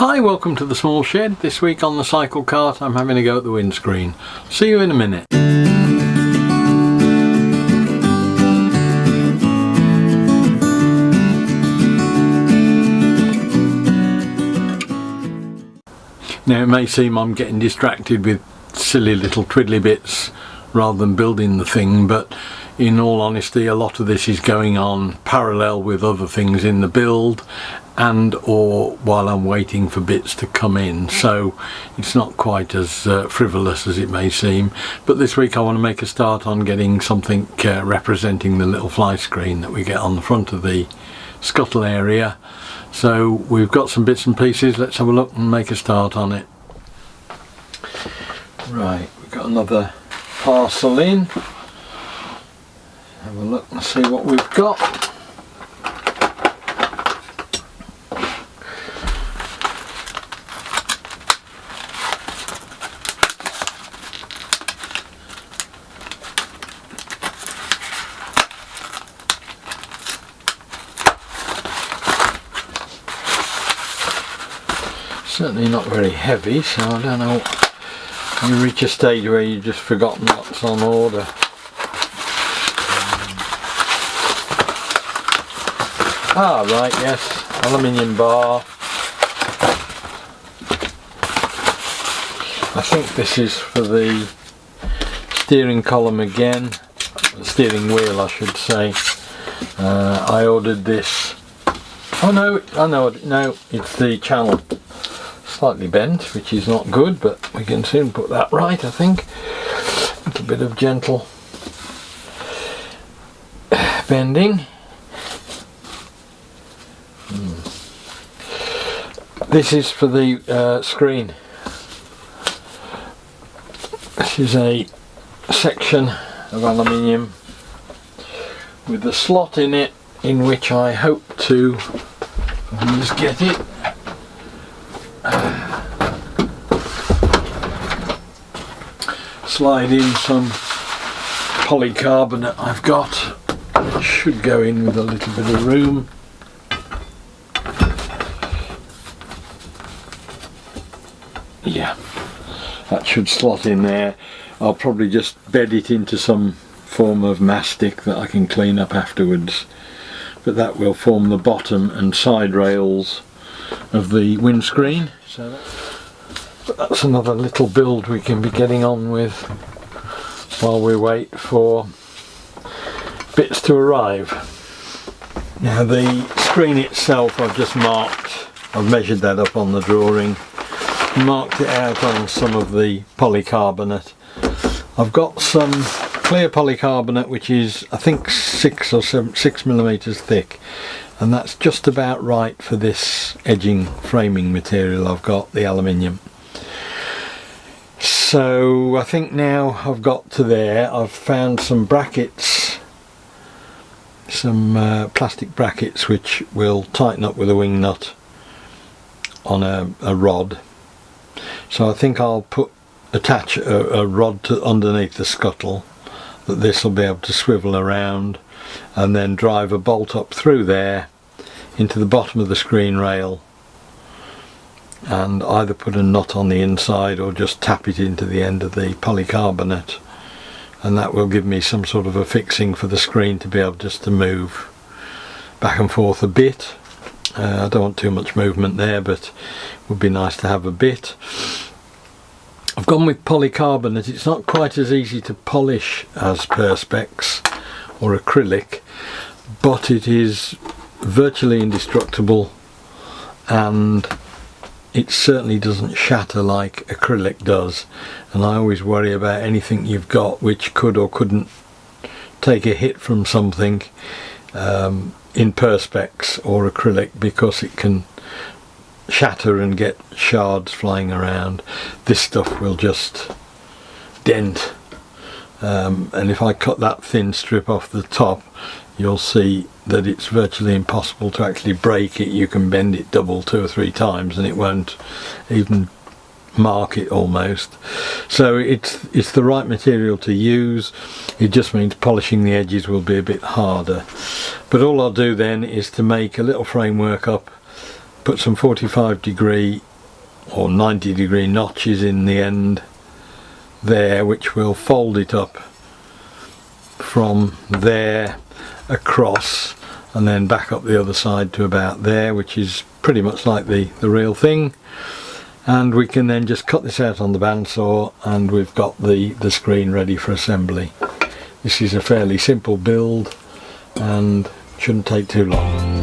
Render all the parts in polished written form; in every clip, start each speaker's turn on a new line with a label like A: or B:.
A: Hi, welcome to the small shed. This week on the Cyclekart I'm having a go at the windscreen. See you in a minute. Now it may seem I'm getting distracted with silly little twiddly bits rather than building the thing, but in all honesty a lot of this is going on parallel with other things in the build and or while I'm waiting for bits to come in, so it's not quite as frivolous as it may seem. But this week I want to make a start on getting something representing the little fly screen that we get on the front of the scuttle area. So we've got some bits and pieces. Let's have a look and make a start on it. Right, we've got another parcel in. Have a look and see what we've got. Certainly not very heavy, so I don't know, you reach a stage where you've just forgotten what's on order. Right, yes, aluminium bar. I think this is for the steering column again, the steering wheel I should say. I ordered this, no, it's the channel. Slightly bent, which is not good, but we can soon put that right, I think. A little bit of gentle bending. This is for the screen. This is a section of aluminium with a slot in it in which I hope to, if I can just get it, slide in some polycarbonate I've got. It should go in with a little bit of room. Yeah, that should slot in there. I'll probably just bed it into some form of mastic that I can clean up afterwards, but that will form the bottom and side rails of the windscreen. So that's another little build we can be getting on with while we wait for bits to arrive. Now the screen itself I've just marked, I've measured that up on the drawing, marked it out on some of the polycarbonate. I've got some clear polycarbonate which is I think 6 millimeters thick, and that's just about right for this edging framing material I've got, the aluminium. So I think now I've got to there. I've found some brackets, some plastic brackets which will tighten up with a wing nut on a rod. So I think I'll attach a rod to underneath the scuttle that this will be able to swivel around, and then drive a bolt up through there into the bottom of the screen rail, and either put a nut on the inside or just tap it into the end of the polycarbonate, and that will give me some sort of a fixing for the screen to be able just to move back and forth a bit. I don't want too much movement there, but it would be nice to have a bit. I've gone with polycarbonate. It's not quite as easy to polish as perspex or acrylic, but it is virtually indestructible, and it certainly doesn't shatter like acrylic does. And I always worry about anything you've got which could or couldn't take a hit from something in perspex or acrylic, because it can shatter and get shards flying around. This stuff will just dent, and if I cut that thin strip off the top, you'll see that it's virtually impossible to actually break it. You can bend it double 2 or 3 times and it won't even mark it almost. So it's the right material to use. It just means polishing the edges will be a bit harder. But all I'll do then is to make a little framework up, put some 45-degree or 90-degree notches in the end there, which will fold it up from there across and then back up the other side to about there, which is pretty much like the real thing. And we can then just cut this out on the bandsaw and we've got the screen ready for assembly. This is a fairly simple build and shouldn't take too long.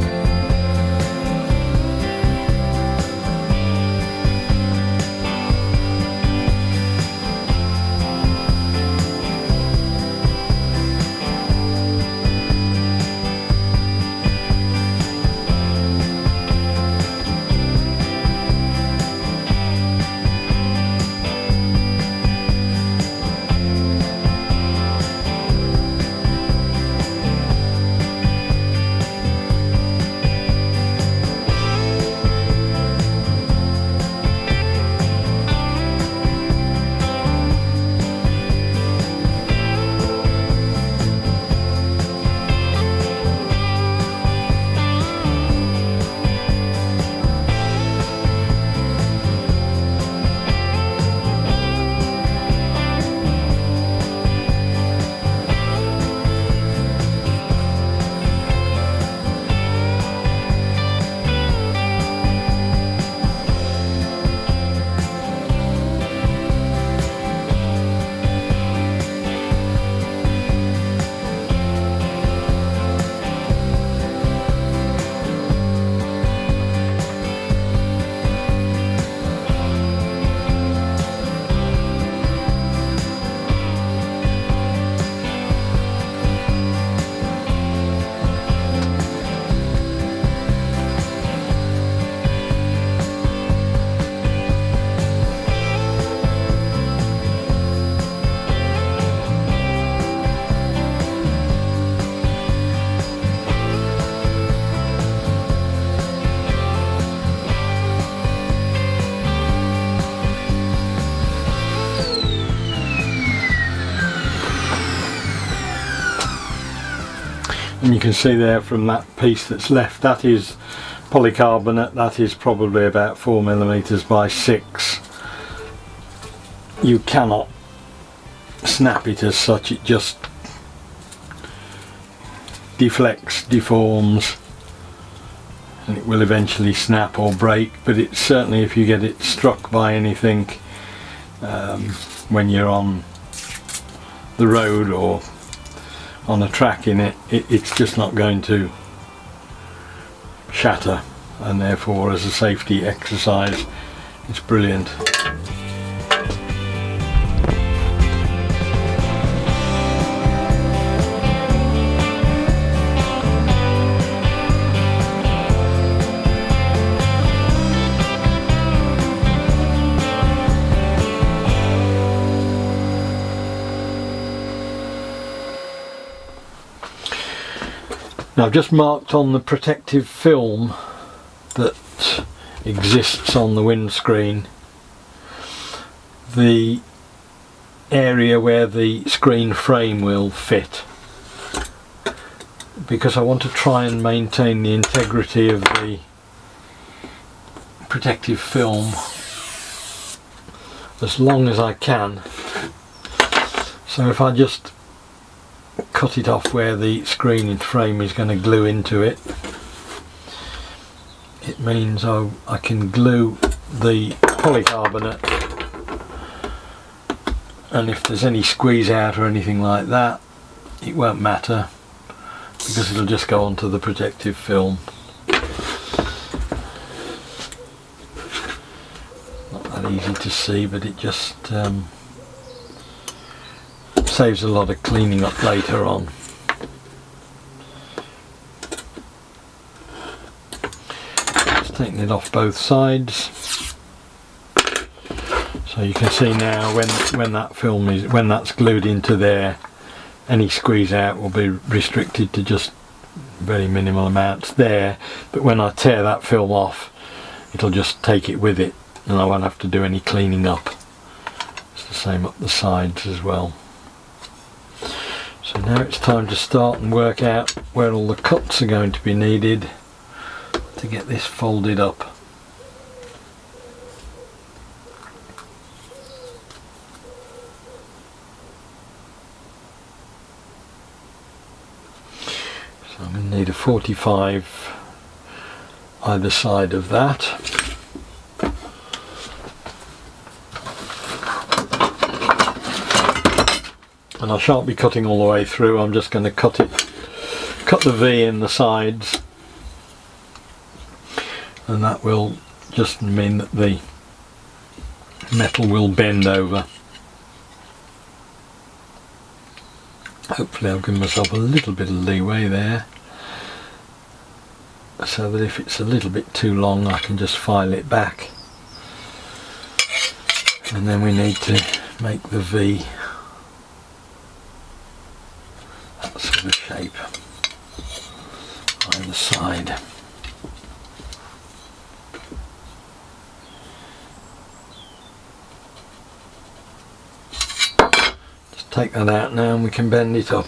A: And you can see there from that piece that's left, that is polycarbonate. That is probably about 4mm by 6. You cannot snap it as such, it just deflects, deforms, and it will eventually snap or break. But it's certainly, if you get it struck by anything when you're on the road or on a track in it, it's just not going to shatter, and therefore as a safety exercise it's brilliant. Now I've just marked on the protective film that exists on the windscreen the area where the screen frame will fit, because I want to try and maintain the integrity of the protective film as long as I can. So if I just cut it off where the screen frame is going to glue into it, it means I can glue the polycarbonate, and if there's any squeeze out or anything like that, it won't matter because it'll just go onto the protective film. Not that easy to see, but it just saves a lot of cleaning up later on. Just taking it off both sides, so you can see now when that film is, when that's glued into there, any squeeze out will be restricted to just very minimal amounts there, but when I tear that film off it'll just take it with it and I won't have to do any cleaning up. It's the same up the sides as well. So now it's time to start and work out where all the cuts are going to be needed to get this folded up. need a 45 either side of that. And I shan't be cutting all the way through, I'm just going to cut the V in the sides, and that will just mean that the metal will bend over. Hopefully I'll give myself a little bit of leeway there, so that if it's a little bit too long I can just file it back. And then we need to make the V that sort of shape either side. Just take that out now and we can bend it up.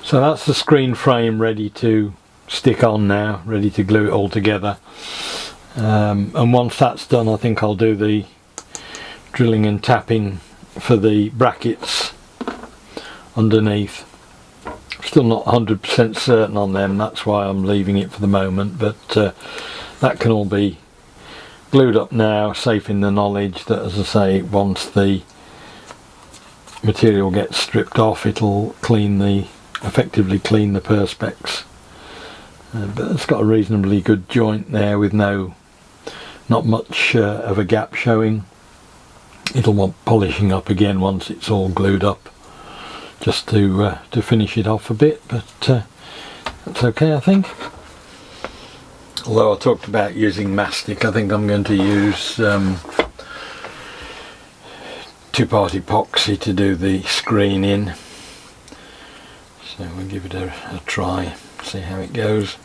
A: So that's the screen frame ready to stick on now, ready to glue it all together. And once that's done, I think I'll do the drilling and tapping for the brackets underneath. Still not 100% certain on them, that's why I'm leaving it for the moment, but that can all be glued up now, safe in the knowledge that, as I say, once the material gets stripped off, it'll effectively clean the perspex. But it's got a reasonably good joint there with not much of a gap showing. It'll want polishing up again once it's all glued up, just to finish it off a bit, but that's okay, I think. Although I talked about using mastic, I think I'm going to use two-part epoxy to do the screen in. So we'll give it a try, see how it goes.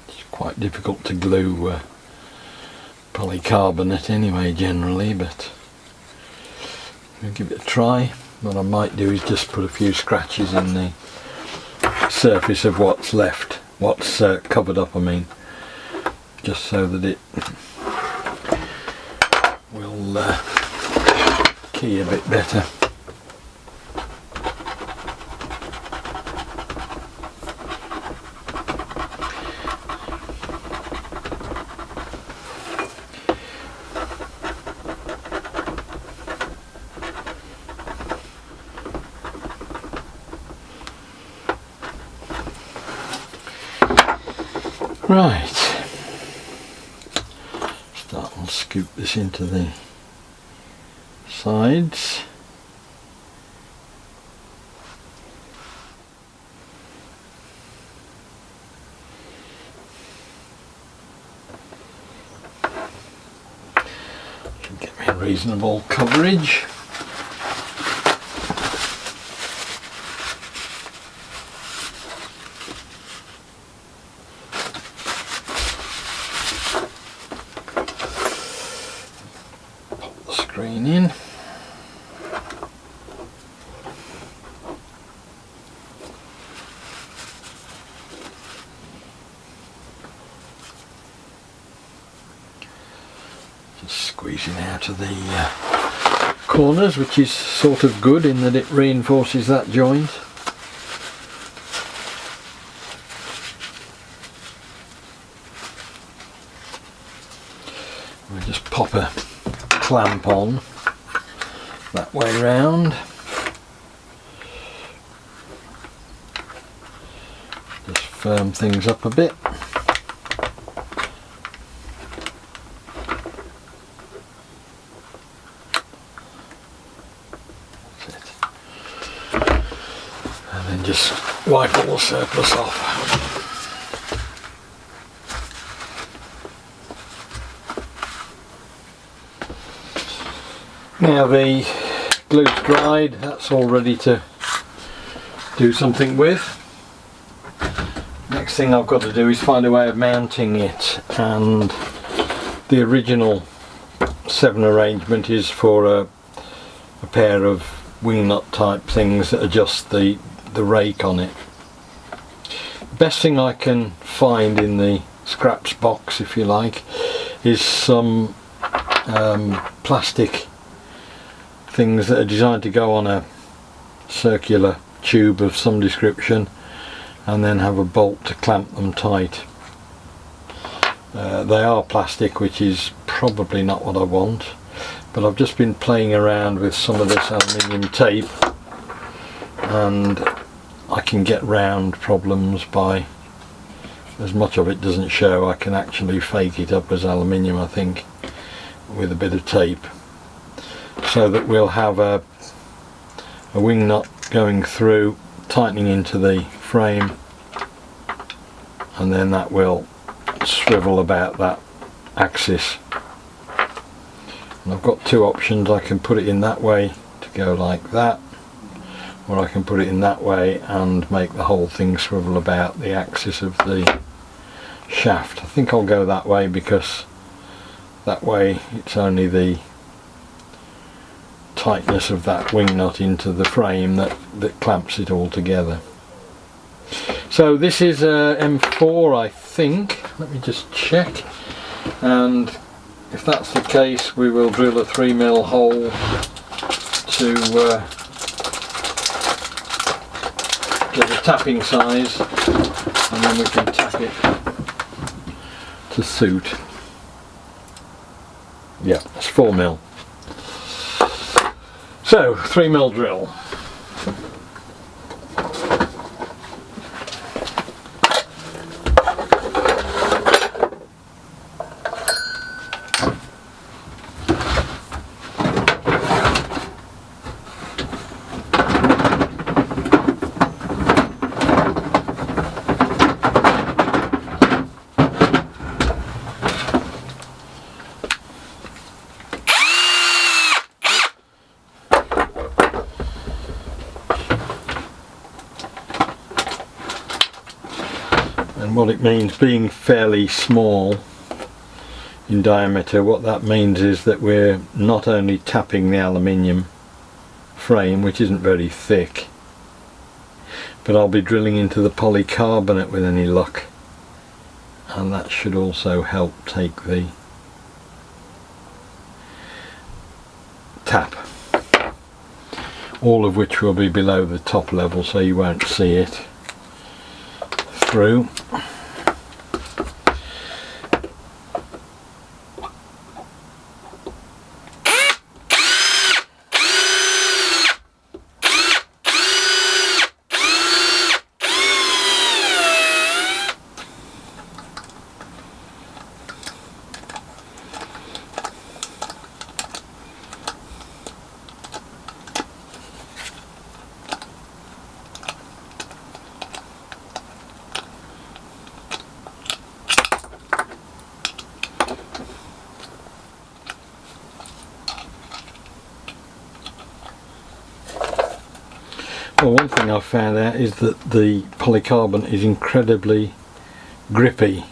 A: It's quite difficult to glue polycarbonate anyway generally, but we'll give it a try. What I might do is just put a few scratches in the surface of what's left, what's covered up I mean, just so that it will key a bit better. Right, start and scoop this into the sides. Should get me a reasonable coverage. In. Just squeezing out of the corners, which is sort of good in that it reinforces that joint. We just pop a clamp on that way round. Just firm things up a bit. That's it. And then just wipe all the surplus off. Now the glue's dried, that's all ready to do something with. Next thing I've got to do is find a way of mounting it, and the original 7 arrangement is for a pair of wing nut type things that adjust the rake on it. The best thing I can find in the scraps box, if you like, is some plastic things that are designed to go on a circular tube of some description and then have a bolt to clamp them tight. They are plastic, which is probably not what I want, but I've just been playing around with some of this aluminium tape, and I can get round problems by, as much of it doesn't show, I can actually fake it up as aluminium, I think, with a bit of tape, so that we'll have a wing nut going through, tightening into the frame, and then that will swivel about that axis. And I've got two options. I can put it in that way to go like that, or I can put it in that way and make the whole thing swivel about the axis of the shaft. I think I'll go that way, because that way it's only the tightness of that wing nut into the frame that clamps it all together. So this is a M4, I think. Let me just check, and if that's the case, we will drill a 3mm hole to get a tapping size, and then we can tap it to suit. Yeah, it's 4mm. So, 3mm drill. And what it means, being fairly small in diameter, what that means is that we're not only tapping the aluminium frame, which isn't very thick, but I'll be drilling into the polycarbonate with any luck, and that should also help take the tap, all of which will be below the top level, so you won't see it through. Well, one thing I've found out is that the polycarbonate is incredibly grippy,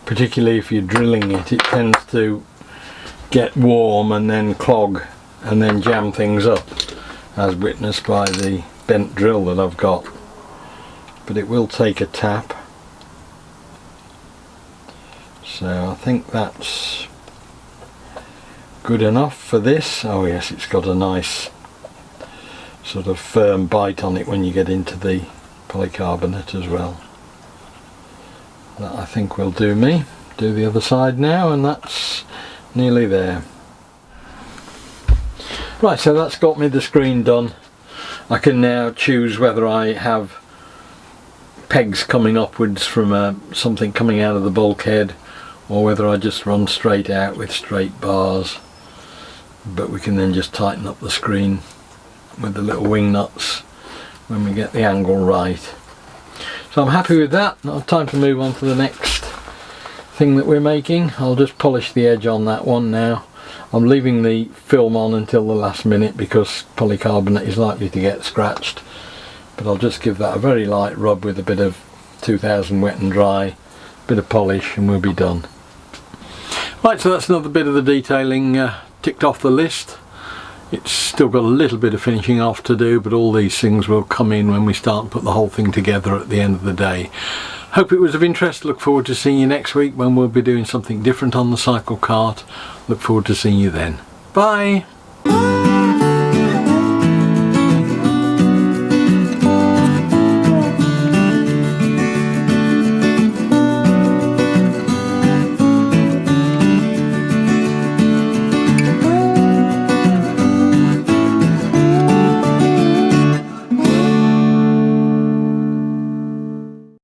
A: particularly if you're drilling it. It tends to get warm and then clog and then jam things up, as witnessed by the bent drill that I've got. But it will take a tap, so I think that's good enough for this. Oh yes, it's got a nice sort of firm bite on it when you get into the polycarbonate as well. That I think will do me. Do the other side now, and that's nearly there. Right, so that's got me the screen done. I can now choose whether I have pegs coming upwards from something coming out of the bulkhead, or whether I just run straight out with straight bars. But we can then just tighten up the screen with the little wing nuts when we get the angle right. So I'm happy with that. Now time to move on to the next thing that we're making. I'll just polish the edge on that one now. I'm leaving the film on until the last minute because polycarbonate is likely to get scratched, but I'll just give that a very light rub with a bit of 2000 wet and dry, bit of polish, and we'll be done. Right, so that's another bit of the detailing ticked off the list. It's still got a little bit of finishing off to do, but all these things will come in when we start and put the whole thing together at the end of the day. Hope it was of interest. Look forward to seeing you next week when we'll be doing something different on the Cyclekart. Look forward to seeing you then. Bye!